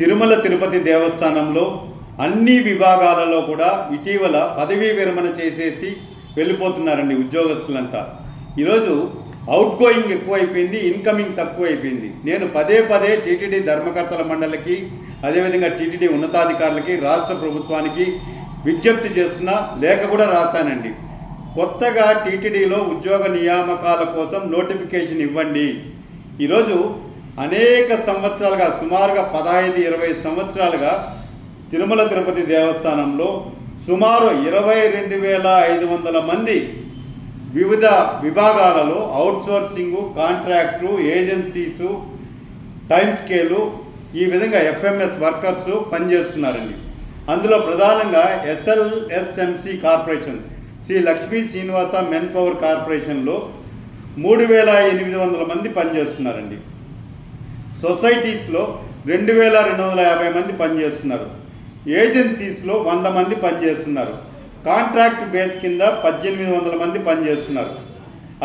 తిరుమల తిరుపతి దేవస్థానంలో అన్ని విభాగాలలో కూడా ఇటీవల పదవీ విరమణ చేసేసి వెళ్ళిపోతున్నారండి ఉద్యోగస్తులంతా. ఈరోజు అవుట్ గోయింగ్ ఎక్కువైపోయింది, ఇన్కమింగ్ తక్కువైపోయింది. నేను పదే పదే టీటీడీ ధర్మకర్తల మండలికి, అదేవిధంగా టీటీడీ ఉన్నతాధికారులకి, రాష్ట్ర ప్రభుత్వానికి విజ్ఞప్తి చేస్తున్నా, లేఖ కూడా రాశానండి. కొత్తగా టీటీడీలో ఉద్యోగ నియామకాల కోసం నోటిఫికేషన్ ఇవ్వండి. ఈరోజు అనేక సంవత్సరాలుగా, సుమారుగా 15-20 సంవత్సరాలుగా తిరుమల తిరుపతి దేవస్థానంలో సుమారు 22,500 మంది వివిధ విభాగాలలో outsourcing, contract, agencies, time scale, ఈ విధంగా ఎఫ్ఎంఎస్ వర్కర్స్ పనిచేస్తున్నారండి. అందులో ప్రధానంగా SLSMC corporation, Sri Lakshmi Srinivasa men power కార్పొరేషన్లో 3,800 మంది పనిచేస్తున్నారండి. సొసైటీస్లో 2,250 మంది పనిచేస్తున్నారు. ఏజెన్సీస్లో 100 మంది పనిచేస్తున్నారు. కాంట్రాక్ట్ బేస్ కింద 1,800 మంది పనిచేస్తున్నారు.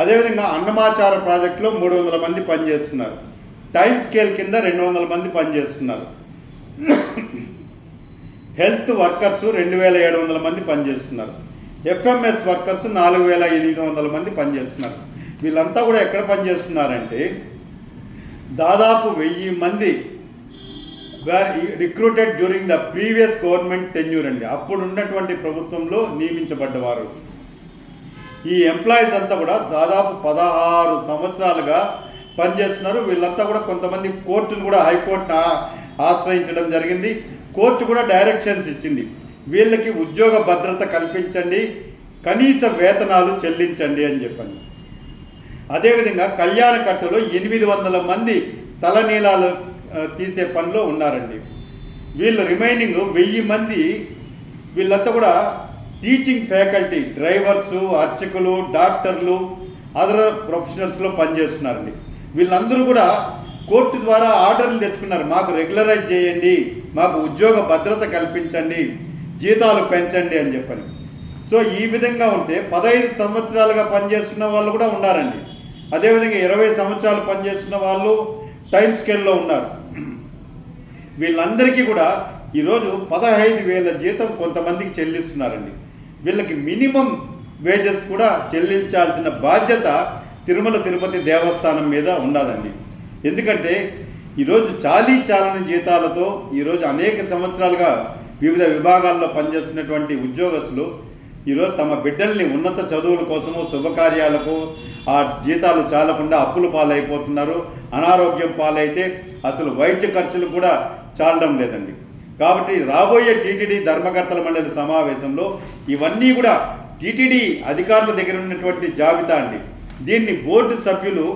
అదేవిధంగా అన్నమాచార ప్రాజెక్టులో 300 మంది పనిచేస్తున్నారు. టైమ్ స్కేల్ కింద 200 మంది పనిచేస్తున్నారు. హెల్త్ వర్కర్స్ 2,700 మంది పనిచేస్తున్నారు. ఎఫ్ఎంఎస్ వర్కర్స్ 4,800 మంది పనిచేస్తున్నారు. వీళ్ళంతా కూడా ఎక్కడ పనిచేస్తున్నారంటే దాదాపు 1,000 మంది recruited during the previous government tenure అండి. అప్పుడు ఉన్నటువంటి ప్రభుత్వంలో నియమించబడ్డవారు. ఈ ఎంప్లాయీస్ అంతా కూడా దాదాపు 16 సంవత్సరాలుగా పనిచేస్తున్నారు. వీళ్ళంతా కూడా కొంతమంది కోర్టును కూడా, హైకోర్టును ఆశ్రయించడం జరిగింది. కోర్టు కూడా డైరెక్షన్స్ ఇచ్చింది, వీళ్ళకి ఉద్యోగ భద్రత కల్పించండి, కనీస వేతనాలు చెల్లించండి అని చెప్పండి. అదేవిధంగా కళ్యాణ కట్టులో 800 మంది తలనీలాలు తీసే పనిలో ఉన్నారండి. వీళ్ళు రిమైనింగ్ 1000 మంది, వీళ్ళంతా కూడా టీచింగ్ ఫ్యాకల్టీ, డ్రైవర్సు, అర్చకులు, డాక్టర్లు, అదర్ ప్రొఫెషనల్స్లో పనిచేస్తున్నారండి. వీళ్ళందరూ కూడా కోర్టు ద్వారా ఆర్డర్లు తెచ్చుకున్నారు, మాకు రెగ్యులరైజ్ చేయండి, మాకు ఉద్యోగ భద్రత కల్పించండి, జీతాలు పెంచండి అని చెప్పని. సో ఈ విధంగా ఉంటే 15 సంవత్సరాలుగా పనిచేస్తున్న వాళ్ళు కూడా ఉన్నారండి. అదేవిధంగా 20 సంవత్సరాలు పనిచేస్తున్న వాళ్ళు టైమ్ స్కేల్లో ఉన్నారు. వీళ్ళందరికీ కూడా ఈరోజు 15,000 జీతం కొంతమందికి చెల్లిస్తున్నారండి. వీళ్ళకి మినిమం వేజెస్ కూడా చెల్లించాల్సిన బాధ్యత తిరుమల తిరుపతి దేవస్థానం మీద ఉన్నదండి. ఎందుకంటే ఈరోజు చాలీచాలని జీతాలతో ఈరోజు అనేక సంవత్సరాలుగా వివిధ విభాగాల్లో పనిచేస్తున్నటువంటి ఉద్యోగస్తులు ఈరోజు తమ బిడ్డల్ని ఉన్నత చదువుల కోసము, శుభకార్యాలకు ఆ జీతాలు చాలకుండా అప్పుల పాలైపోతున్నారు. అనారోగ్యం పాలైతే అసలు వైద్య ఖర్చులు కూడా చాలడం లేదండి. కాబట్టి రాబోయే టీటీడీ ధర్మకర్తల మండలి సమావేశంలో ఇవన్నీ కూడా టీటీడీ అధికారుల దగ్గర ఉన్నటువంటి జాబితా అండి. దీన్ని బోర్డు సభ్యులు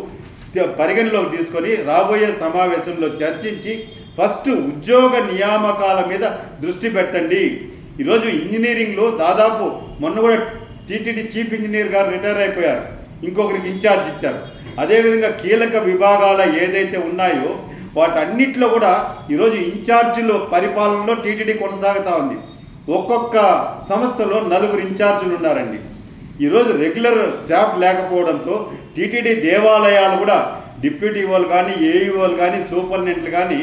పరిగణలోకి తీసుకొని రాబోయే సమావేశంలో చర్చించి ఫస్ట్ ఉద్యోగ నియామకాల మీద దృష్టి పెట్టండి. ఈరోజు ఇంజనీరింగ్లో దాదాపు మొన్న కూడా టీటీడీ చీఫ్ ఇంజనీర్ గారు రిటైర్ అయిపోయారు, ఇంకొకరికి ఇన్ఛార్జ్ ఇచ్చారు. అదేవిధంగా కీలక విభాగాల ఏదైతే ఉన్నాయో వాటన్నిటిలో కూడా ఈరోజు ఇన్ఛార్జీలు పరిపాలనలో టీటీడీ కొనసాగుతూ ఉంది. ఒక్కొక్క సంస్థలో 4 ఇన్ఛార్జీలు ఉన్నారండి. ఈరోజు రెగ్యులర్ స్టాఫ్ లేకపోవడంతో టీటీడీ దేవాలయాలు కూడా డిప్యూటీ వాళ్ళు కానీ, ఏఈఓలు కానీ, సూపరింటెండెంట్లు కానీ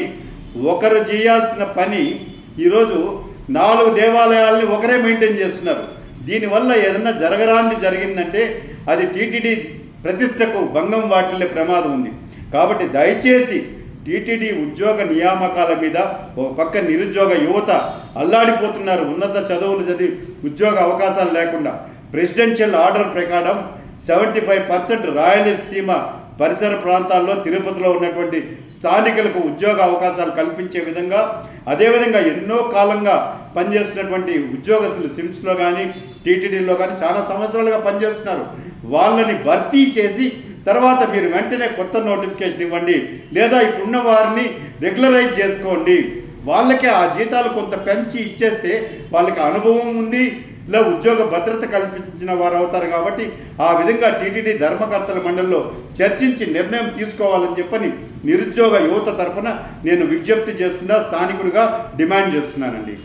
ఒకరు చేయాల్సిన పని ఈరోజు 4 దేవాలయాలని ఒకరే మెయింటైన్ చేస్తున్నారు. దీనివల్ల ఏదన్నా జరగరాంది జరిగిందంటే అది టీటీడీ ప్రతిష్టకు భంగం వాటిల్లే ప్రమాదం ఉంది. కాబట్టి దయచేసి టీటీడీ ఉద్యోగ నియామకాల మీద ఒక పక్క నిరుద్యోగ యువత అల్లాడిపోతున్నారు, ఉన్నత చదువులు చదివి ఉద్యోగ అవకాశాలు లేకుండా. ప్రెసిడెన్షియల్ ఆర్డర్ ప్రకారం 75% రాయలసీమ పరిసర ప్రాంతాల్లో, తిరుపతిలో ఉన్నటువంటి స్థానికులకు ఉద్యోగ అవకాశాలు కల్పించే విధంగా, అదేవిధంగా ఎన్నో కాలంగా పనిచేస్తున్నటువంటి ఉద్యోగస్తులు సిమ్స్లో కానీ, టీటీడీలో కానీ చాలా సంవత్సరాలుగా పనిచేస్తున్నారు. వాళ్ళని భర్తీ చేసి తర్వాత మీరు వెంటనే కొత్త నోటిఫికేషన్ ఇవ్వండి, లేదా ఇప్పుడున్న వారిని రెగ్యులరైజ్ చేసుకోండి. వాళ్ళకే ఆ జీతాలు కొంత పెంచి ఇచ్చేస్తే వాళ్ళకి అనుభవం ఉంది, ఇలా ఉద్యోగ భద్రత కల్పించిన వారు అవుతారు. కాబట్టి ఆ విధంగా టీటీడీ ధర్మకర్తల మండలిలో చర్చించి నిర్ణయం తీసుకోవాలని చెప్పని నిరుద్యోగ యువత తరఫున నేను విజ్ఞప్తి చేస్తున్నా, స్థానికుడిగా డిమాండ్ చేస్తున్నానండి.